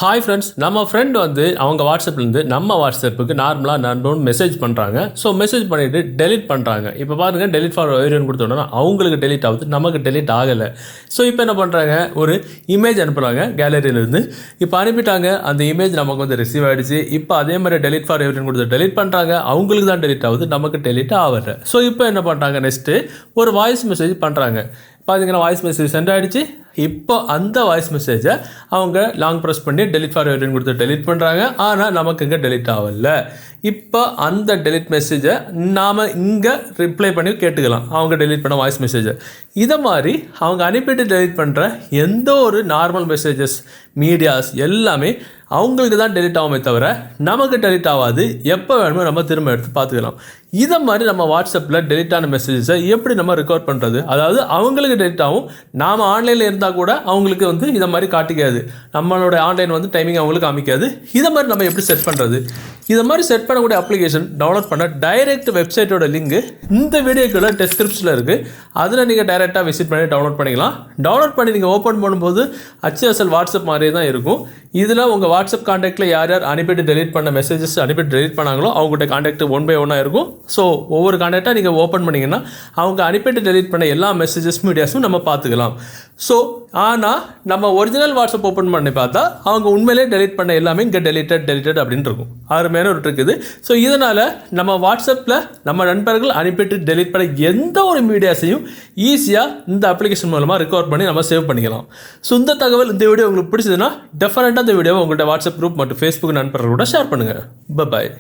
Hi friends, நம்ம friend வந்து அவங்க வாட்ஸ்அப்லேருந்து நம்ம வாட்ஸ்அப்புக்கு நார்மலாக நண்பன் மெசேஜ் பண்ணுறாங்க. ஸோ மெசேஜ் பண்ணிவிட்டு டெலிட் பண்ணுறாங்க. இப்போ பாருங்கள், டெலிட் ஃபார் எவரிவன் கொடுத்தோன்னா அவங்களுக்கு டெலிட் ஆகுது, நமக்கு டெலிட் ஆகலை. ஸோ இப்போ என்ன பண்ணுறாங்க, ஒரு இமேஜ் அனுப்புகிறாங்க கேலரியிலேருந்து. இப்போ அனுப்பிட்டாங்க, அந்த இமேஜ் நமக்கு வந்து ரிசீவ் ஆகிடுச்சு. இப்போ அதே மாதிரி டெலிட் ஃபார் எவரிவன் கொடுத்து டெலிட் பண்ணுறாங்க, அவங்களுக்கு தான் டெலிட் ஆகுது, நமக்கு டெலிட் ஆகலை. ஸோ இப்போ என்ன பண்ணுறாங்க, நெக்ஸ்ட்டு ஒரு வாய்ஸ் மெசேஜ் பண்ணுறாங்க. பார்த்தீங்கன்னா வாய்ஸ் மெசேஜ் சென்ட் ஆகிடுச்சு. இப்போ அந்த வாய்ஸ் மெசேஜை அவங்க லாங் ப்ரெஸ் பண்ணி டெலிட் ஃபார் எவரிவன் கொடுத்து டெலிட் பண்ணுறாங்க. ஆனால் நமக்கு இங்கே டெலிட் ஆகலை. இப்போ அந்த டெலிட் மெசேஜை நாம் இங்கே ரிப்ளை பண்ணி கேட்டுக்கலாம், அவங்க டெலிட் பண்ண வாய்ஸ் மெசேஜை. இதை மாதிரி அவங்க அனுப்பிட்டு டெலிட் பண்ணுற எந்த ஒரு நார்மல் மெசேஜஸ், மீடியாஸ் எல்லாமே அவங்களுக்கு தான் டெலிட் ஆகுமே தவிர நமக்கு டெலிட் ஆகாது. எப்போ வேணுமோ நம்ம திரும்ப எடுத்து பார்த்துக்கலாம். இதை மாதிரி நம்ம வாட்ஸ்அப்பில் டெலிட் ஆன மெசேஜஸை எப்படி நம்ம ரெக்கார்ட் பண்ணுறது? அதாவது அவங்களுக்கு டெலிட் ஆகும், நாம் ஆன்லைனில் இருந்தால் கூட அவங்களுக்கு வந்து இதை மாதிரி காட்டிக்காது, நம்மளோட ஆன்லைன் வந்து டைமிங் அவங்களுக்கு காமிக்காது. இதை மாதிரி நம்ம எப்படி செட் பண்ணுறது? இதை மாதிரி செட் பண்ணக்கூடிய அப்ளிகேஷன் டவுன்லோட் பண்ண டைரெக்ட் வெப்சைட்டோட லிங்க் இந்த வீடியோக்குள்ள டிஸ்கிரிப்ஷனில் இருக்குது. அதில் நீங்கள் டைரெக்டாக விசிட் பண்ணி டவுன்லோட் பண்ணிக்கலாம். டவுன்லோட் பண்ணி நீங்கள் ஓப்பன் பண்ணும்போது HSL வாட்ஸ்அப் மாதிரியே தான் இருக்கும். இதில் உங்கள் வாட்ஸ்அப் காண்டாக்டில் யார் யார் அனுப்பிட்டு டெலிட் பண்ண மெசேஜஸ் அனுப்பிட்டு டெலிட் பண்ணாங்களோ அவங்கள்ட்ட காண்டாக்ட் 1 by 1 இருக்கும். ஸோ ஒவ்வொரு காண்டாக்டாக நீங்கள் ஓப்பன் பண்ணிங்கன்னா அவங்க அனுப்பிட்டு டெலிட் பண்ண எல்லா மெசேஜஸ், மீடியாஸும் நம்ம பார்த்துக்கலாம். ஸோ ஆனால் நம்ம ஒரிஜினல் வாட்ஸ்அப் ஓப்பன் பண்ணி பார்த்தா அவங்க உண்மையிலே டெலிட் பண்ண எல்லாமே இங்கே டெலிட்டட் அப்படின்னு இருக்கும். அருமையான ஒரு ட்ரிக் இது. ஸோ இதனால் நம்ம வாட்ஸ்அப்பில் நம்ம நண்பர்கள் அனுப்பிட்டு டெலிட் பண்ண எந்த ஒரு மீடியாஸையும் ஈஸியாக இந்த அப்ளிகேஷன் மூலமாக ரெக்கார்ட் பண்ணி நம்ம சேவ் பண்ணிக்கலாம். ஸோ இந்த தகவல், இந்த வீடியோ உங்களுக்கு பிடிச்சதுன்னா டெஃபினட்டாக இந்த வீடியோவை உங்கள்கிட்ட வாட்ஸ்அப் குரூப் மற்றும் ஃபேஸ்புக் நண்பர்களோட ஷேர் பண்ணுங்கள். பாய்.